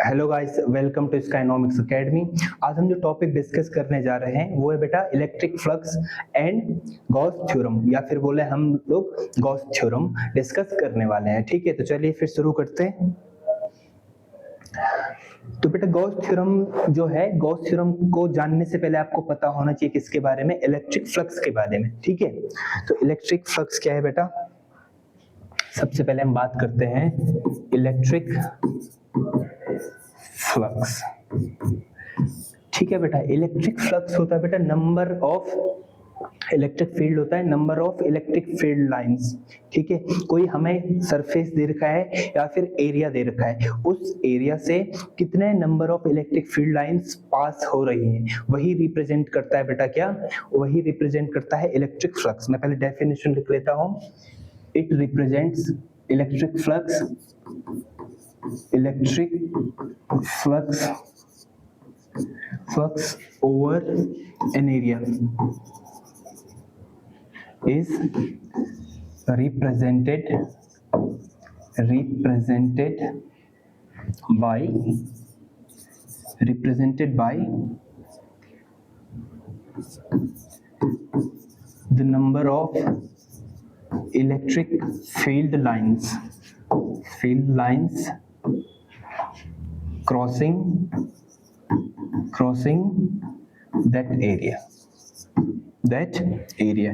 Hello guys, welcome to Skynomics academy. आज हम जो टॉपिक डिस्कस करने जा रहे हैं वो है बेटा electric flux and Gauss theorem, या फिर बोले हम लोग गॉस थ्योरम डिस्कस करने वाले हैं। ठीक है, तो चलिए फिर शुरू करते हैं। तो बेटा गॉस थ्योरम जो है, गॉस थ्योरम को जानने से पहले आपको पता होना चाहिए किसके बारे में, इलेक्ट्रिक फ्लक्स के बारे में। ठीक है, तो इलेक्ट्रिक फ्लक्स क्या है बेटा, सबसे पहले हम बात करते हैं इलेक्ट्रिक फ्लक्स। ठीक है बेटा, इलेक्ट्रिक फ्लक्स होता है बेटा नंबर ऑफ इलेक्ट्रिक फील्ड होता है, number of electric field lines. ठीक है, कोई हमें सरफेस दे रखा है या फिर एरिया दे रखा है, उस एरिया से कितने number of electric field lines pass हो रही हैं, वही रिप्रेजेंट करता है बेटा क्या, वही रिप्रेजेंट करता है इलेक्ट्रिक फ्लक्स। मैं पहले डेफिनेशन लिख लेता हूं। It represents electric flux, electric flux over an area is represented by the number of electric field lines crossing that area।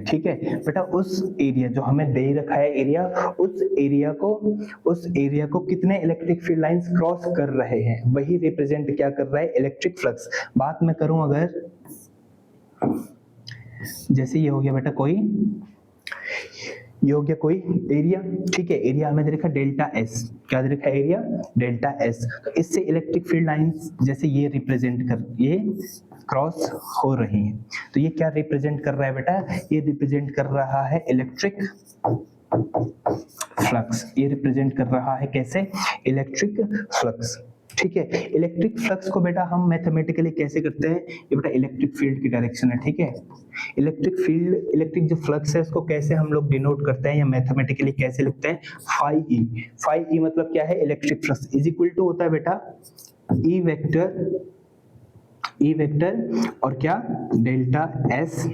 ठीक है बेटा, उस एरिया जो हमें दे रखा है एरिया, उस एरिया को कितने इलेक्ट्रिक फील्ड लाइंस क्रॉस कर रहे हैं, वही रिप्रेजेंट क्या कर रहा है, इलेक्ट्रिक फ्लक्स। बात मैं करूं अगर, जैसे ये हो गया बेटा कोई, ये हो गया कोई एरिया। ठीक है, एरिया हमें दे रखा डेल्टा एस, क्या दे रखा है एरिया डेल्टा एस। तो इससे इलेक्ट्रिक फील्ड लाइंस जैसे ये रिप्रेजेंट कर, ये क्रॉस हो रही हैं, तो ये क्या रिप्रेजेंट कर रहा है बेटा, ये रिप्रेजेंट कर रहा है इलेक्ट्रिक फ्लक्स। ये रिप्रेजेंट कर रहा है कैसे, इलेक्ट्रिक फ्लक्स। ठीक है, इलेक्ट्रिक फ्लक्स को बेटा हम मैथमेटिकली कैसे करते हैं, ये बेटा इलेक्ट्रिक फील्ड की डायरेक्शन है। ठीक है, इलेक्ट्रिक फील्ड, इलेक्ट्रिक जो फ्लक्स है उसको कैसे हम लोग डिनोट करते हैं या मैथमेटिकली कैसे लिखते हैं, फाई ई मतलब क्या है, electric flux is equal to होता है बेटा ई वेक्टर और क्या, डेल्टा एस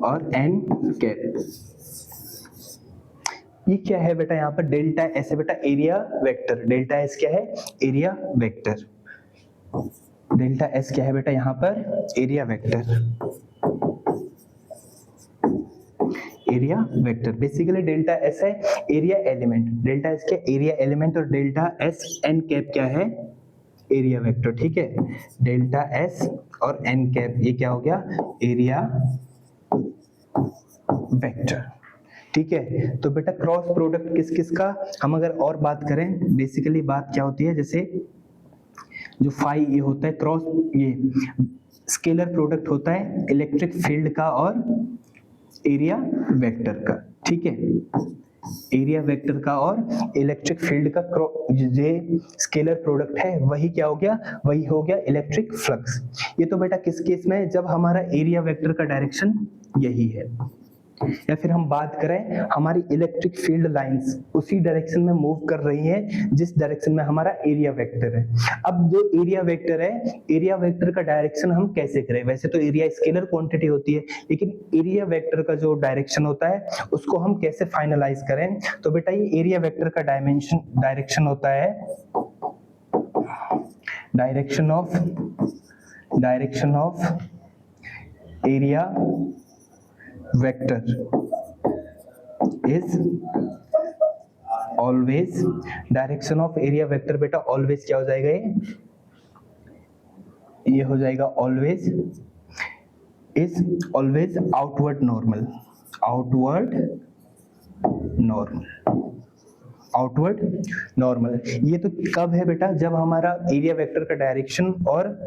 और एन कैप। ये क्या है बेटा, यहाँ पर डेल्टा एस है बेटा एरिया वेक्टर, डेल्टा एस क्या है, एरिया वेक्टर। डेल्टा एस क्या है बेटा यहाँ पर, area vector, area vector. Basically delta S है एरिया एलिमेंट, डेल्टा एस क्या, एरिया एलिमेंट, और डेल्टा एस एन कैप क्या है, एरिया वेक्टर। ठीक है, डेल्टा एस और एन कैप ये क्या हो गया, एरिया वेक्टर। ठीक है, तो बेटा क्रॉस प्रोडक्ट किस किस का, हम अगर और बात करें, बेसिकली बात क्या होती है, जैसे जो फाई ये होता है क्रॉस, ये स्केलर प्रोडक्ट होता है इलेक्ट्रिक फील्ड का और एरिया वेक्टर का। ठीक है, एरिया वेक्टर का और इलेक्ट्रिक फील्ड का ये स्केलर प्रोडक्ट है, वही क्या हो गया, वही हो गया इलेक्ट्रिक फ्लक्स। ये तो बेटा किस केस में, जब हमारा एरिया वेक्टर का डायरेक्शन यही है, या फिर हम बात करें हमारी इलेक्ट्रिक फील्ड लाइंस उसी डायरेक्शन में मूव कर रही हैं जिस डायरेक्शन में हमारा एरिया वेक्टर है। अब जो एरिया वेक्टर है, एरिया वेक्टर का डायरेक्शन हम कैसे करें, वैसे तो एरिया स्केलर क्वांटिटी होती है, लेकिन एरिया वेक्टर का जो डायरेक्शन होता है उसको हम कैसे फाइनलाइज करें, तो बेटा ये एरिया वेक्टर का डायरेक्शन होता है direction of area vector is always, direction of area vector बेटा ऑलवेज क्या हो जाएगा, ये हो जाएगा always, is always outward normal. ये तो कब है बेटा, जब हमारा एरिया वेक्टर का डायरेक्शन और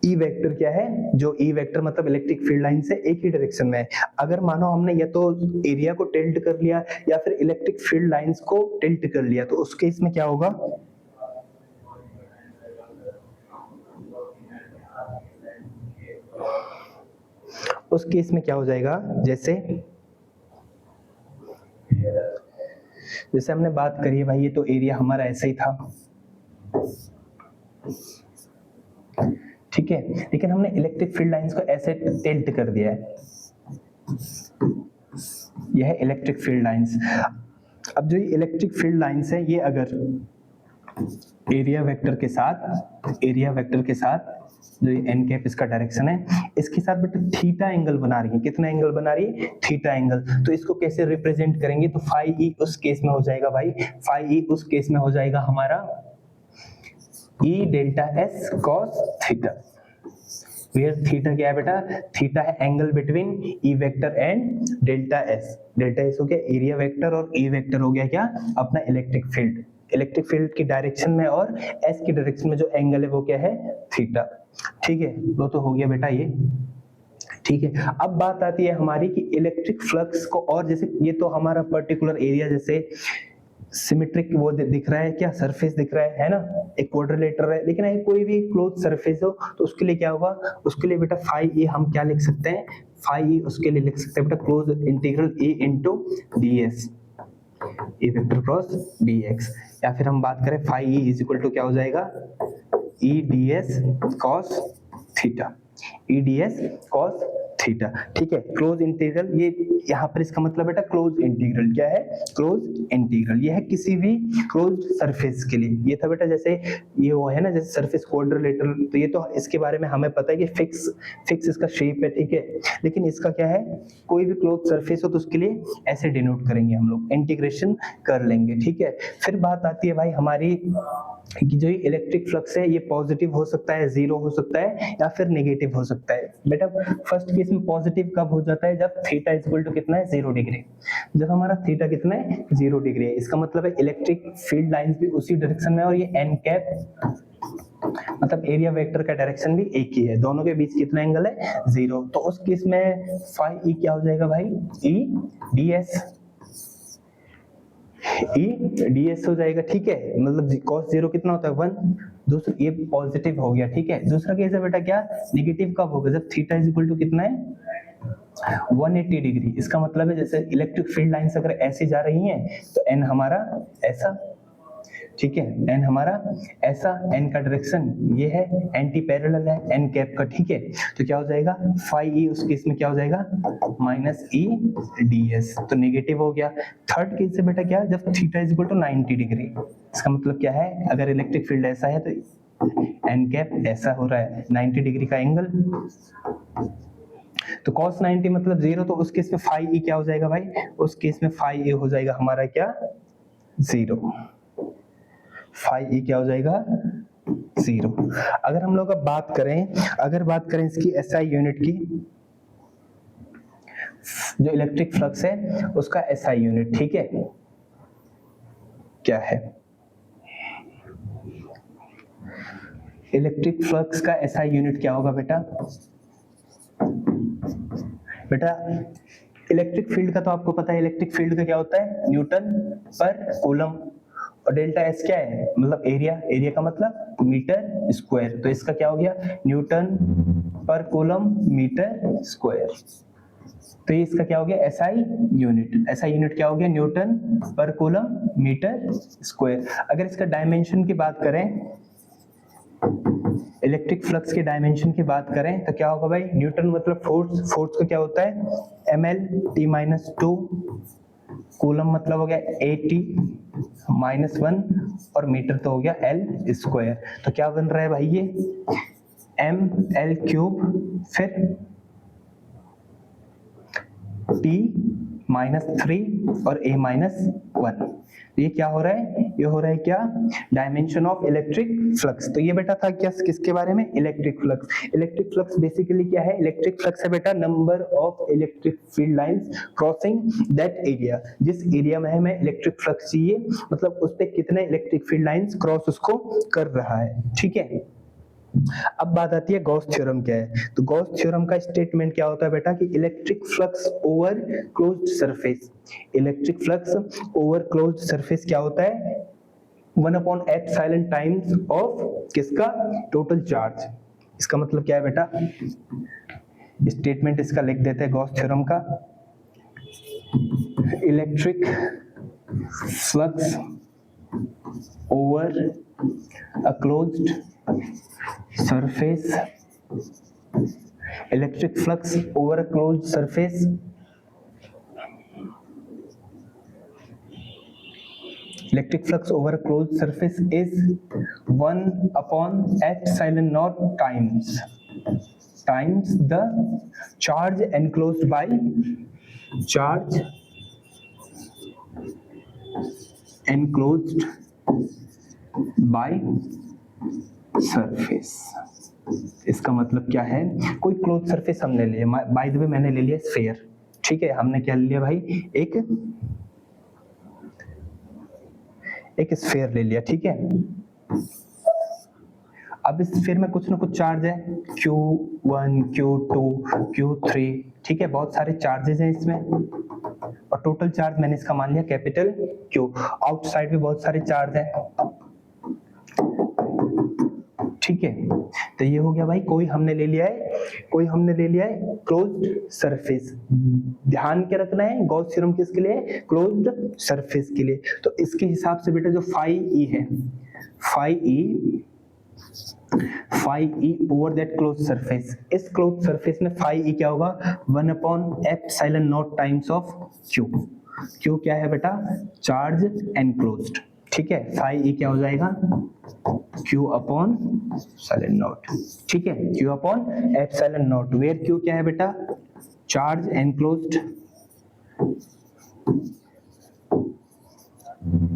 ई वेक्टर क्या है, जो ई वेक्टर मतलब इलेक्ट्रिक फील्ड लाइन से एक ही डायरेक्शन में है। अगर मानो हमने या तो एरिया को टिल्ट कर लिया या फिर इलेक्ट्रिक फील्ड लाइंस को टिल्ट कर लिया, तो उस केस में क्या होगा, उस केस में क्या हो जाएगा, जैसे हमने बात करी है भाई, ये तो एरिया हमारा ऐसा ही था, ठीक है, लेकिन हमने इलेक्ट्रिक फील्ड लाइंस को ऐसे टिल्ट कर दिया है, यह है इलेक्ट्रिक फील्ड लाइंस। अब जो ये इलेक्ट्रिक फील्ड लाइंस है ये अगर एरिया वेक्टर के साथ जो ये एन कैप इसका डायरेक्शन है, इसके साथ बेटा थीटा एंगल बना रही है। कितना एंगल बना रही है? Theta angle. तो इसको कैसे रिप्रेजेंट करेंगे? तो फाई ई उस केस में हो जाएगा भाई, फाई ई उस केस में हो जाएगा हमारा E delta S cos theta. Where theta क्या है बेटा? थीटा है angle between E vector and delta S. Delta S हो गया एरिया वेक्टर और ई वेक्टर हो गया क्या? अपना इलेक्ट्रिक फील्ड। इलेक्ट्रिक फील्ड की डायरेक्शन में और एस की डायरेक्शन में जो एंगल है वो क्या है? थीटा। ठीक है, वो तो हो गया बेटा ये। ठीक है, अब बात आती है हमारी कि इलेक्ट्रिक फ्लक्स को, और जैसे ये तो हमारा पर्टिकुलर एरिया जैसे सिमेट्रिक वो दिख रहा है क्या? सरफेस दिख रहा है ना, एक क्वाड्रिलेटरल है, लेकिन अगर कोई भी क्लोज सरफेस हो तो उसके लिए क्या होगा? उसके लिए बेटा फाई ए हम क्या लिख सकते हैं? फाई ए उसके लिए लिख सकते हैं बेटा close integral A into DS, A vector cross DX. या फिर हम बात करें phi E is equal to क्या हो जाएगा? E DS cos theta, E DS cos theta. ठीक है, क्लोज इंटीग्रल, ये यहाँ पर इसका मतलब बेटा क्लोज इंटीग्रल क्या है? क्लोज इंटीग्रल ये है किसी भी क्लोज सरफेस के लिए। ये था बेटा जैसे ये वो है ना, जैसे सरफेस क्वाड्रिलेटरल, तो ये तो इसके बारे में हमें पता है कि फिक्स इसका शेप है। ठीक है, लेकिन इसका क्या है? कोई भी क्लोज सरफेस हो तो उसके लिए ऐसे डिनोट करेंगे हम लोग, इंटीग्रेशन कर लेंगे। ठीक है, फिर बात आती है भाई हमारी कि जो इलेक्ट्रिक फ्लक्स है ये पॉजिटिव हो सकता है, जीरो हो सकता है, या फिर नेगेटिव हो सकता है। बेटा फर्स्ट केस में पॉजिटिव कब हो जाता है? जब थीटा इज इक्वल टू कितना है? 0 डिग्री। जब हमारा थीटा कितना है? 0 डिग्री है। इसका मतलब है इलेक्ट्रिक फील्ड लाइंस भी उसी डायरेक्शन में, और ये एन कैप मतलब एरिया वेक्टर का डायरेक्शन भी एक ही है। दोनों के बीच कितना एंगल है? 0। तो उस केस में फाई ई क्या हो जाएगा भाई? ई डीएस, ई डीएस हो जाएगा। ठीक है, मतलब cos 0 कितना होता है? 1। दूसरा ये पॉजिटिव हो गया। ठीक है, दूसरा केस है बेटा क्या? नेगेटिव कब होगा? जब थीटा इज इक्वल टू कितना है? 180 डिग्री। इसका मतलब है जैसे इलेक्ट्रिक फील्ड लाइंस अगर ऐसे जा रही हैं तो एन हमारा ऐसा, ठीक है, एन हमारा ऐसा, एन का डायरेक्शन ये है, एंटी पैरेलल है एन कैप का। ठीक है, तो क्या हो जाएगा? फाई ई उस केस में क्या हो जाएगा? माइनस ई डीएस, तो नेगेटिव हो गया। थर्ड केस से बेटा क्या? जब theta is equal to 90 degree. इसका मतलब क्या है? अगर इलेक्ट्रिक फील्ड ऐसा है तो एन कैप ऐसा हो रहा है, 90 डिग्री का एंगल, तो cos 90 मतलब 0। तो उस केस में फाई ई क्या हो जाएगा भाई? उस केस में फाई ए हो जाएगा हमारा क्या? 0। फाई ई क्या हो जाएगा? 0। अगर हम लोग अब बात करें इसकी एसआई यूनिट की, जो इलेक्ट्रिक फ्लक्स है उसका एसआई यूनिट, ठीक है, क्या है? इलेक्ट्रिक फ्लक्स का एसआई यूनिट क्या होगा बेटा? इलेक्ट्रिक फील्ड का तो आपको पता है, इलेक्ट्रिक फील्ड का क्या होता है? न्यूटन पर कूलम। और डेल्टा एस क्या है? मतलब एरिया का मतलब मीटर स्क्वायर। तो इसका क्या हो गया? न्यूटन पर कूलम मीटर स्क्वायर। तो ये इसका क्या हो गया? SI unit. एसआई यूनिट क्या हो गया? न्यूटन पर कूलम मीटर स्क्वायर। अगर इसका डायमेंशन की बात करें, इलेक्ट्रिक फ्लक्स के डायमेंशन की बात करें तो क्या होगा भाई? न्यूटन मतलब फोर्स का क्या होता है? ml/t-2, कूलम मतलब हो गया at-1, और मीटर तो हो गया l स्क्वायर। तो क्या बन रहा है भाई? ये ml³ फिर t-3 और a-1। ये क्या हो रहा है? ये हो रहा है क्या? Dimension of electric flux. तो ये बेटा था क्या? किसके बारे में? Electric flux. Electric flux basically क्या है? इलेक्ट्रिक फ्लक्स है बेटा number of electric field lines crossing that area. जिस एरिया में हमें इलेक्ट्रिक फ्लक्स चाहिए, मतलब उस पे कितने इलेक्ट्रिक फील्ड लाइंस क्रॉस उसको कर रहा है। ठीक है, अब बात आती है गॉस थ्योरम क्या है। तो गॉस थ्योरम का स्टेटमेंट क्या होता है बेटा? कि electric flux over closed surface, electric flux over closed surface क्या होता है? 1/ε टाइम्स ऑफ किसका? Total charge. इसका मतलब क्या है बेटा? स्टेटमेंट इसका लिख देते हैं गॉस थ्योरम का। Electric flux over a closed surface electric flux over a closed surface, electric flux over a closed surface is 1 upon epsilon naught times the charge enclosed by surface। इसका मतलब क्या है, कोई क्लोज सरफेस हमने लिया, by the way मैंने ले लिया स्फीयर, ठीक है, हमने क्या ले लिया भाई, एक स्फीयर ले लिया, ठीक है। अब इस स्फीयर में कुछ ना कुछ चार्ज है, Q1, Q2, Q3, ठीक है, बहुत सारे चार्जेस हैं इसमें, और टोटल चार्ज मैंने इसका मान लिया कैपिटल Q। आउटसाइड भी बहुत सारे चार्ज हैं, ठीक है। तो ये हो गया भाई, कोई हमने ले लिया है क्लोज्ड सरफेस। ध्यान के रखना है, गॉस थ्योरम किसके लिए, क्लोज्ड सरफेस के लिए। तो इसके हिसाब से बेटा जो फाई ई है, phi E over that close surface, इस क्लोज सरफेस में फाई ई क्या होगा, 1 upon epsilon naught times of Q क्या है बेटा, चार्ज एनक्लोज्ड, ठीक है। फाई ई क्या हो जाएगा, Q अपॉन एप्सिलॉन नॉट, ठीक है, Q upon epsilon naught, where Q क्या है बेटा, चार्ज एनक्लोज्ड,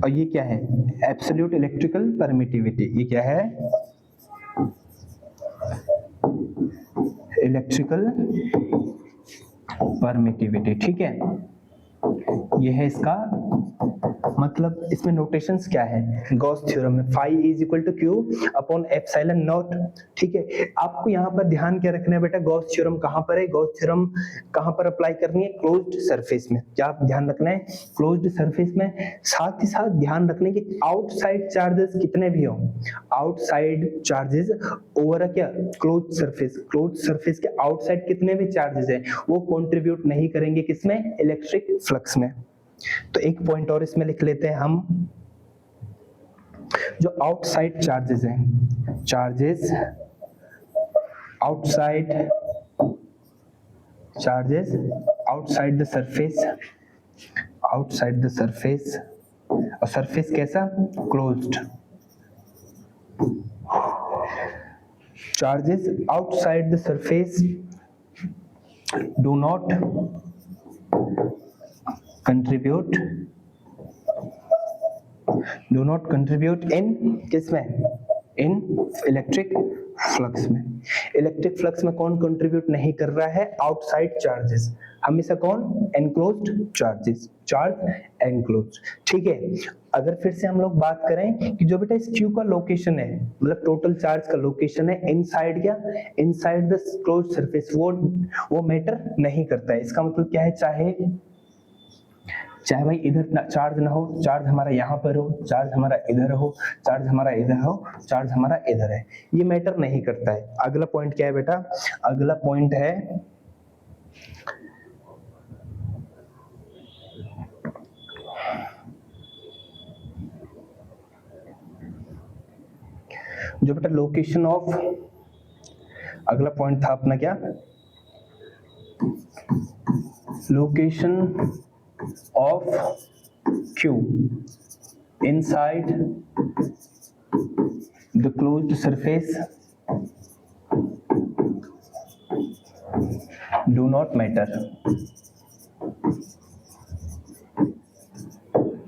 और ये क्या है, एब्सोल्यूट इलेक्ट्रिकल परमिटिविटी, ये क्या है, इलेक्ट्रिकल परमिटिविटी, ठीक है। ये है इसका मतलब, इसमें नोटेशंस क्या है गॉस थ्योरम में, phi is equal to Q upon epsilon naught, ठीक है। आपको यहाँ पर ध्यान क्या रखना है बेटा, गॉस थ्योरम कहाँ पर है, गॉस थ्योरम कहाँ पर अप्लाई करनी है, क्लोज्ड सरफेस में। क्या ध्यान रखना है, क्लोज्ड सरफेस में। साथ ही साथ ध्यान रखने की आउटसाइड चार्जेस कितने भी हो, आउटसाइड चार्जेस ओवर क्या, क्लोज्ड सरफेस के आउटसाइड कितने भी चार्जेस है वो कंट्रीब्यूट नहीं करेंगे किसमें, इलेक्ट्रिक फ्लक्स में। तो एक पॉइंट और इसमें लिख लेते हैं हम, जो आउटसाइड चार्जेस हैं, चार्जेस आउटसाइड द सरफेस, और सरफेस कैसा, closed, charges outside the surface do not contribute in किसमें, इन इलेक्ट्रिक फ्लक्स में। इलेक्ट्रिक फ्लक्स में कौन कंट्रीब्यूट नहीं कर रहा है, आउटसाइड चार्जेस, हमेशा कौन, एनक्लोज्ड चार्जेस, चार्ज एनक्लोज्ड, ठीक है। अगर फिर से हम लोग बात करें कि जो बेटा इस Q का लोकेशन है, मतलब टोटल चार्ज का लोकेशन है इनसाइड क्या, इनसाइड द क्लोज्ड सरफेस, वो मैटर नहीं करता है। इसका मतलब क्या है, चाहे भाई इधर चार्ज ना हो, चार्ज हमारा यहाँ पर हो, चार्ज हमारा इधर हो, चार्ज हमारा इधर हो, चार्ज हमारा इधर है, ये मैटर नहीं करता है। अगला पॉइंट क्या है बेटा, अगला पॉइंट है जो बेटा लोकेशन ऑफ, अगला पॉइंट था अपना क्या, location of Q inside the closed surface do not matter।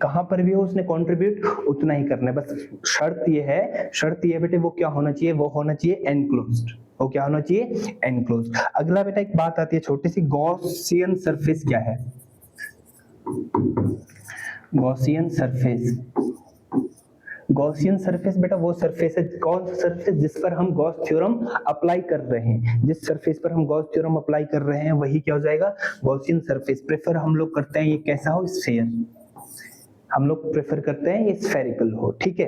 कहां पर भी हो उसने कंट्रीब्यूट उतना ही करना है, बस शर्त ये है बेटे, वो क्या होना चाहिए, वो होना चाहिए एनक्लोज्ड, वो क्या होना चाहिए, एनक्लोज्ड। अगला बेटा एक बात आती है छोटी सी, गॉसियन सरफेस क्या है, गॉसियन सरफेस बेटा वो सरफेस है, कौन सा सरफेस, जिस पर हम गॉस थ्योरम अप्लाई कर रहे हैं, जिस सरफेस पर हम गॉस थ्योरम अप्लाई कर रहे हैं वही क्या हो जाएगा, गॉसियन सरफेस। प्रेफर हम लोग करते हैं ये कैसा हो, स्फीयर, हम लोग प्रेफर करते हैं ये स्फेरिकल हो, ठीक है।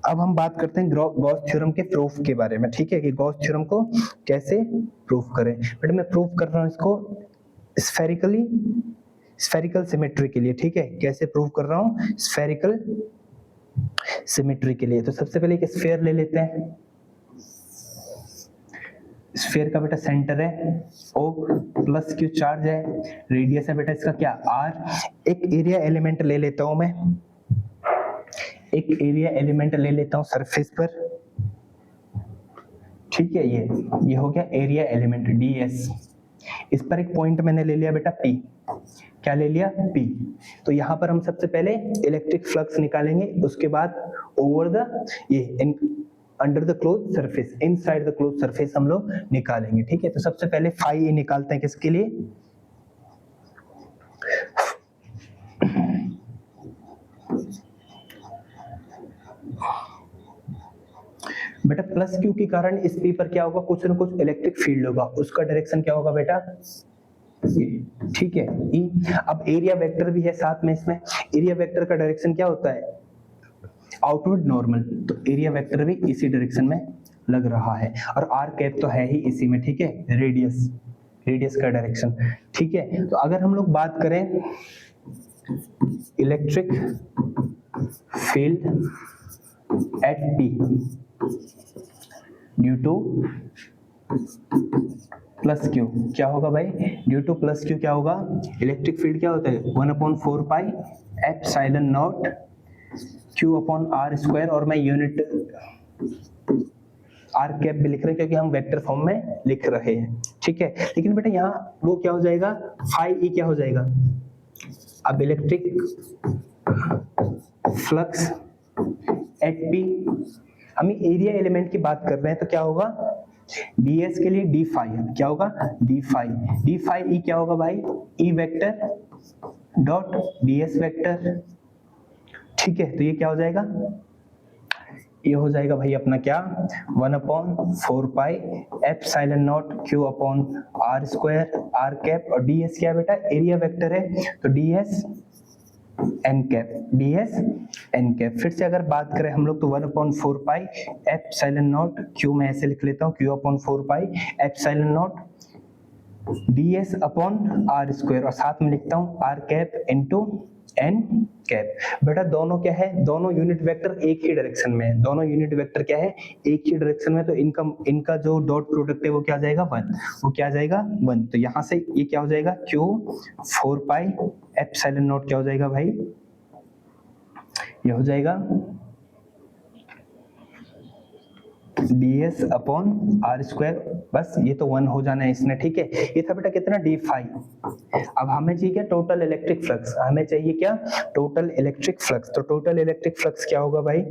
अब हम बात करते हैं गॉस थ्योरम के प्रूफ के बारे में, ठीक है, कि गॉस थ्योरम को कैसे प्रूफ करें। बेटा मैं प्रूफ कर रहा हूं इसको स्फेरिकल सिमेट्री के लिए, ठीक है। कैसे प्रूव कर रहा हूं, स्फेरिकल सिमेट्री के लिए। तो सबसे पहले एक स्फीयर ले लेते हैं, स्फीयर का बेटा सेंटर है O प्लस Q चार्ज है, रेडियस है बेटा इसका क्या R। एक एरिया एलिमेंट ले लेता हूं मैं, एक एरिया एलिमेंट ले लेता हूं सरफेस पर, ठीक है। ये हो गया एरिया एलिमेंट ds। इस पर एक पॉइंट मैंने ले लिया बेटा P, क्या ले लिया P। तो यहाँ पर हम सबसे पहले इलेक्ट्रिक फ्लक्स निकालेंगे, उसके बाद ओवर द ये under the close surface, inside the close surface हम लोग निकालेंगे, ठीक है। तो सबसे पहले फाई निकालते हैं किसके लिए, बेटा प्लस क्यू के कारण इस पी पर क्या होगा, कुछ ना कुछ इलेक्ट्रिक फील्ड होगा, उसका डायरेक्शन क्या होगा बेटा, ठीक है ई। अब एरिया वेक्टर भी है साथ में इसमें, एरिया वेक्टर का डायरेक्शन क्या होता है, आउटवर्ड नॉर्मल, तो एरिया वेक्टर भी इसी डायरेक्शन में लग रहा है, और आर कैप तो है ही इसी में, ठीक है, रेडियस, रेडियस का डायरेक्शन, ठीक है। तो अगर हम लोग बात करें electric field at P due two plus Q, क्या होगा भाई, ड्यू टू प्लस क्यू क्या होगा, इलेक्ट्रिक फील्ड क्या होता है 1/4 pi epsilon naught Q upon R square, और मैं यूनिट आर कैप भी लिख रहे हैं क्योंकि हम वेक्टर फॉर्म में लिख रहे हैं, ठीक है। लेकिन बेटा यहाँ वो क्या हो जाएगा, फाई ई क्या हो जाएगा, अब इलेक्ट्रिक फ्लक्स एट पी, हम एरिया एलिमेंट की बात कर रहे हैं, तो क्या होगा ds के लिए d फाई, क्या होगा d फाई ई क्या होगा भाई, e vector dot ds vector, ठीक है। तो ये क्या हो जाएगा, ये हो जाएगा भाई अपना क्या 1/4 pi epsilon naught q upon R square R cap, और ds क्या है बेटा, एरिया वेक्टर है, तो ds n cap, ds n cap. फिर से अगर बात करें हम लोग तो 1/4 पाई एप्सिलॉन नॉट q, मैं ऐसे लिख लेता हूँ q upon 4 pi epsilon naught ds upon R square, और साथ में लिखता हूँ r cap into n cap. बेटा दोनों क्या है, दोनों यूनिट वेक्टर एक ही डायरेक्शन में है, दोनों यूनिट वेक्टर क्या है एक ही डायरेक्शन में, तो इनका जो डॉट प्रोडक्ट है वो क्या आ जाएगा 1, वो क्या आ जाएगा 1। तो यहाँ से ये क्या हो जाएगा q 4 पाई एप्सिलॉन नॉट क्या हो जाएगा भाई, ये हो जाएगा ds अपॉन आर स्क्वायर, बस ये तो 1 हो जाना है इसने, ठीक है। ये था बेटा कितना d फाई। अब हमें चाहिए क्या, टोटल इलेक्ट्रिक फ्लक्स, हमें चाहिए क्या टोटल इलेक्ट्रिक फ्लक्स। तो टोटल इलेक्ट्रिक फ्लक्स क्या होगा भाई,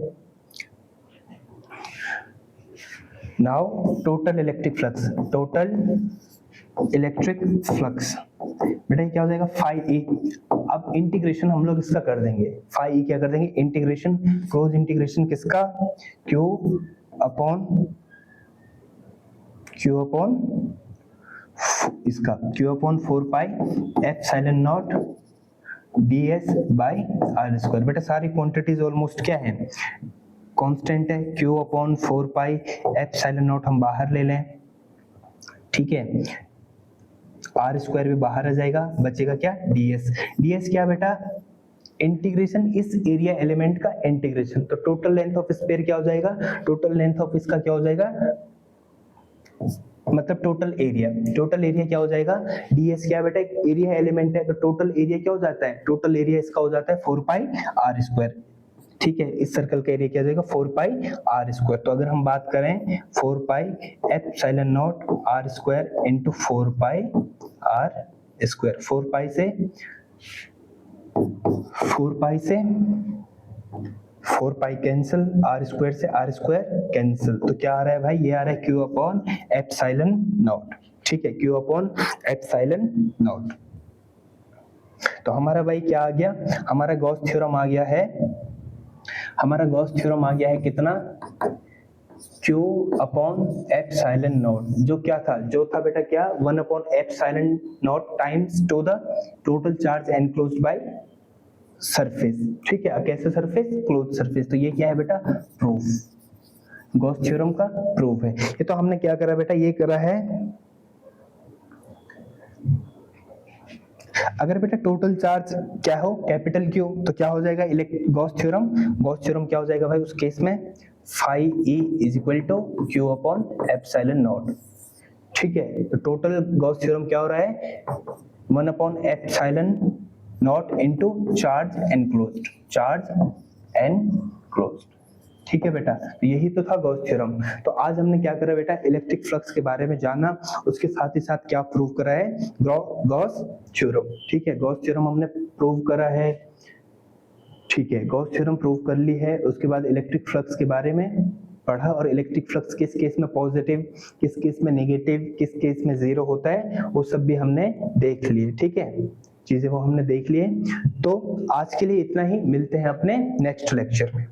now total electric flux, total electric flux बेटा क्या हो जाएगा फाई ई। अब इंटीग्रेशन हम लोग इसका कर देंगे, फाई ई क्या कर देंगे, इंटीग्रेशन, क्लोज इंटीग्रेशन किसका, q अपॉन इसका q upon 4 pi epsilon naught ds by R square. बेटा सारी क्वांटिटीज ऑलमोस्ट क्या है, कांस्टेंट है, q upon 4 pi epsilon naught हम बाहर ले लें, ठीक है, आर स्क्वायर भी बाहर आ जाएगा, बचेगा क्या ds क्या बेटा, इंटीग्रेशन इस एरिया एलिमेंट का इंटीग्रेशन, तो टोटल लेंथ ऑफ स्फीयर क्या हो जाएगा, टोटल लेंथ ऑफ इसका क्या हो जाएगा, मतलब टोटल एरिया क्या हो जाएगा, ds क्या बेटा एरिया एलिमेंट है, तो टोटल एरिया क्या हो जाता है, टोटल एरिया इसका हो जाता है 4 पाई आर स्क्वायर, ठीक है। इस सर्कल का एरिया क्या हो जाएगा 4 पाई आर स्क्वायर। तो अगर हम बात करें 4 pi epsilon naught R square into 4 pi R square, 4 pi से 4 पाई कैंसिल, आर स्क्वायर से आर स्क्वायर कैंसिल, तो क्या आ रहा है भाई, ये आ रहा है q अपॉन एप्सिलॉन नॉट, ठीक है, q अपॉन एप्सिलॉन नॉट। तो हमारा भाई क्या आ गया, हमारा गॉस थ्योरम आ गया है, हमारा गॉस थ्योरम आ गया है कितना, q अपॉन एप्सिलॉन नॉट, जो क्या था, जो था बेटा क्या 1 upon epsilon naught times to the total charge enclosed by surface, ठीक है, कैसे सरफेस, क्लोज सरफेस। तो ये क्या है बेटा प्रूफ, गॉस थ्योरम का प्रूफ है। ये तो हमने क्या करा बेटा, ये करा है, अगर बेटा टोटल चार्ज क्या हो कैपिटल Q, तो क्या हो जाएगा गॉस थ्योरम क्या हो जाएगा भाई उस केस में, phi E is equal to Q upon epsilon naught, ठीक है, तो टोटल गॉस थ्योरम क्या हो रहा है, 1/ε0 इनटू चार्ज एनक्लोज्ड। ठीक है बेटा, तो यही तो था गॉस थ्योरम। तो आज हमने क्या करा बेटा, इलेक्ट्रिक फ्लक्स के बारे में जाना, उसके साथ ही साथ क्या प्रूव करा है, गॉस थ्योरम। ठीक है, गॉस थ्योरम हमने प्रूव करा है। ठीक है, गॉस थ्योरम प्रूव कर ली है। उसके बाद इलेक्ट्रिक फ्लक्स के बारे में पढ़ा, और इलेक्ट्रिक फ्लक्स किस केस में पॉजिटिव, किस केस में नेगेटिव, किस केस में जीरो होता है, वो सब भी हमने देख लिए। ठीक है, चीजें वो हमने देख लिए। तो आज के लिए इतना ही, मिलते हैं अपने नेक्स्ट लेक्चर में।